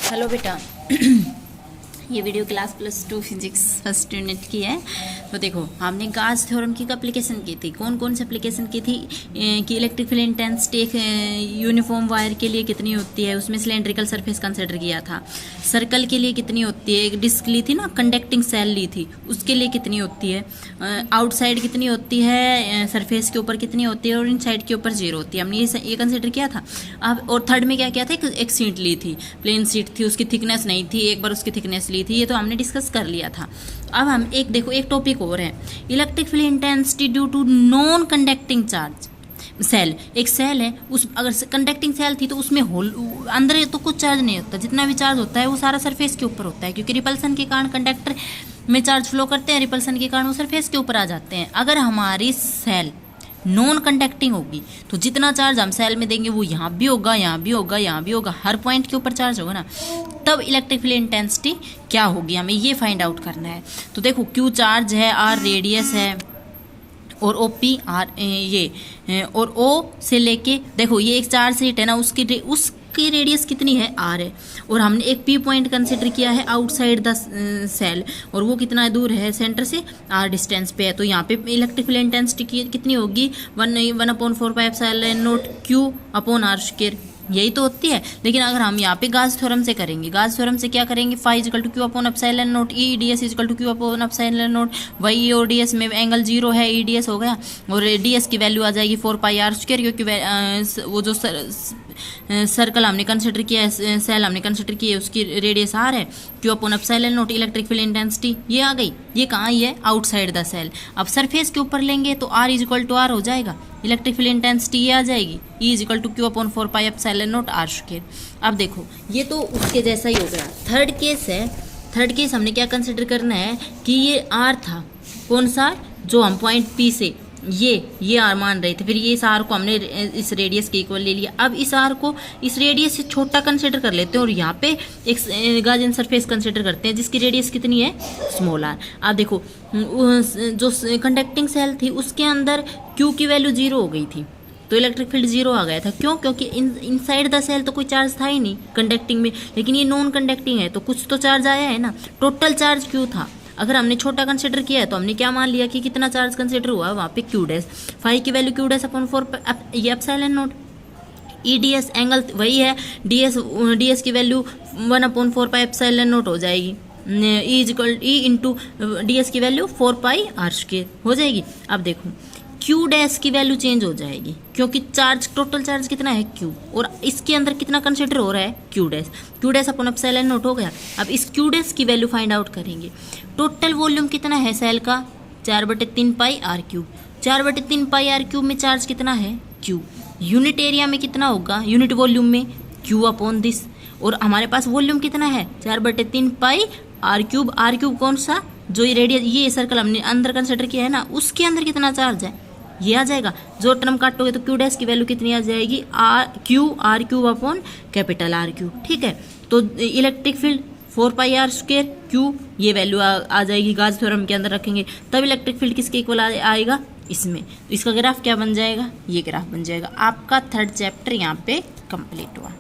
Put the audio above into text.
Hello बेटा। ये video class +2 physics first unit की है। तो देखो, हमने गाउस थ्योरम की एप्लीकेशन की थी। कौन कौन सी एप्लीकेशन की थी कि इलेक्ट्रिक फील्ड इंटेंसिटी एक यूनिफॉर्म वायर के लिए कितनी होती है, उसमें सिलेंड्रिकल सरफेस कंसिडर किया था। सर्कल के लिए कितनी होती है, एक डिस्क ली थी ना, कंडक्टिंग सेल ली थी, उसके लिए कितनी होती है, आउटसाइड कितनी होती है, सरफेस के ऊपर कितनी होती है और इनसाइड के ऊपर 0 होती है। हमने ये कंसिडर किया था। अब और थर्ड में क्या किया था, एक सीट ली थी, प्लेन सीट थी, उसकी थिकनेस नहीं थी, एक बार उसकी थिकनेस ली थी, ये तो हमने डिस्कस कर लिया था। अब हम एक देखो, एक टॉपिक और है, electric field intensity due to non conducting charge cell. एक सेल है, उस अगर कंडक्टिंग सेल थी तो उसमें होल अंदर तो कुछ चार्ज नहीं होता, जितना भी चार्ज होता है वो सारा सरफेस के ऊपर होता है, क्योंकि रिपल्सन के कारण कंडक्टर में चार्ज फ्लो करते हैं, रिपल्सन के कारण वो सरफेस के ऊपर आ जाते हैं। अगर हमारी सेल नॉन कंडक्टिंग होगी तो जितना चार्ज हम सेल में देंगे वो यहाँ भी होगा, यहाँ भी होगा, यहाँ भी होगा, हर पॉइंट के ऊपर चार्ज होगा ना। तब इलेक्ट्रिक फील्ड इंटेंसिटी क्या होगी, हमें ये फाइंड आउट करना है। तो देखो, क्यू चार्ज है, आर रेडियस है और ओ पी आर ये और ओ से लेके देखो, ये एक चार्ज सीट है ना, उसकी रेडियस कितनी है, आर है, और हमने एक पी पॉइंट कंसिडर किया है आउटसाइड द सेल, और वो कितना दूर है सेंटर से, आर डिस्टेंस पे है। तो यहाँ पे इलेक्ट्रिक फील्ड इंटेंसिटी कितनी होगी, 1/4πε0 Q अपॉन आर स्क्वायर, यही तो होती है। लेकिन अगर हम यहाँ पे गाउस थ्योरम से करेंगे, गाउस थ्योरम से क्या करेंगे, φ = Q upon epsilon not, E ds = Q upon epsilon not, वही और ds में एंगल 0 है, E ds हो गया, और ds की वैल्यू आ जाएगी 4πr², क्योंकि वो जो सर्कल हमने कंसिडर किया है, सेल हमने कंसिडर की है, उसकी रेडियस आर है, Q upon epsilon not, electric field intensity ये आ गई। ये कहाँ आई है, आउटसाइड द सेल। अब सरफेस के ऊपर लेंगे तो R = R हो जाएगा, इलेक्ट्रिक फील्ड इंटेंसिटी ये आ जाएगी, E = Q अपॉन 4πε0 r²। अब देखो, ये तो उसके जैसा ही हो गया। थर्ड केस है, थर्ड केस हमने क्या कंसिडर करना है कि ये R था, कौन सा, जो हम पॉइंट P से ये R मान रहे थे, फिर ये इस R को हमने इस रेडियस के इक्वल ले लिया। अब इस R को इस रेडियस से छोटा कंसिडर कर लेते हैं और यहाँ पे एक गाजियन सरफेस कंसिडर करते हैं जिसकी रेडियस कितनी है, स्मॉल r। अब देखो, जो कंडक्टिंग सेल थी उसके अंदर Q की वैल्यू 0 हो गई थी, तो इलेक्ट्रिक फील्ड 0 आ गया था। क्यों? क्योंकि इनसाइड द सेल तो कोई चार्ज था ही नहीं कंडक्टिंग में, लेकिन ये नॉन कंडक्टिंग है तो कुछ तो चार्ज आया है ना। टोटल चार्ज Q था। अगर हमने छोटा कंसिडर किया है तो हमने क्या मान लिया कि कितना चार्ज कंसिडर हुआ, वहाँ पे Q डैश, फाई की वैल्यू Q डैश अपॉन 4 ये epsilon not, E ds angle वही है, ds की वैल्यू 1/4π एप्सिलॉन नॉट हो जाएगी, E इंटू ds की वैल्यू 4πr² हो जाएगी। अब देखो, Q डैश की वैल्यू चेंज हो जाएगी क्योंकि चार्ज, टोटल चार्ज कितना है Q, और इसके अंदर कितना कंसिडर हो रहा है, Q dash upon epsilon not हो गया। अब इस Q डैश की वैल्यू फाइंड आउट करेंगे। टोटल वॉल्यूम कितना है सेल का, 4/3πr³, 4/3πr³ में चार्ज कितना है, Q। यूनिट एरिया में कितना होगा, यूनिट वॉल्यूम में Q अपॉन दिस, और हमारे पास वॉल्यूम कितना है 4/3πr³। r³ कौन सा, जो ये रेडियस, ये सर्कल हमने अंदर कंसिडर किया है ना, उसके अंदर कितना चार्ज है, ये आ जाएगा। जो टर्म काटोगे तो Q डैश की वैल्यू कितनी आ जाएगी, r³ अपॉन कैपिटल R³। ठीक है, तो इलेक्ट्रिक फील्ड 4πr² Q, ये वैल्यू आ जाएगी, गाउस थ्योरम के अंदर रखेंगे, तब इलेक्ट्रिक फील्ड किसके इक्वल आएगा, इसमें। तो इसका ग्राफ क्या बन जाएगा, ये ग्राफ बन जाएगा। आपका थर्ड चैप्टर यहाँ पे कंप्लीट हुआ।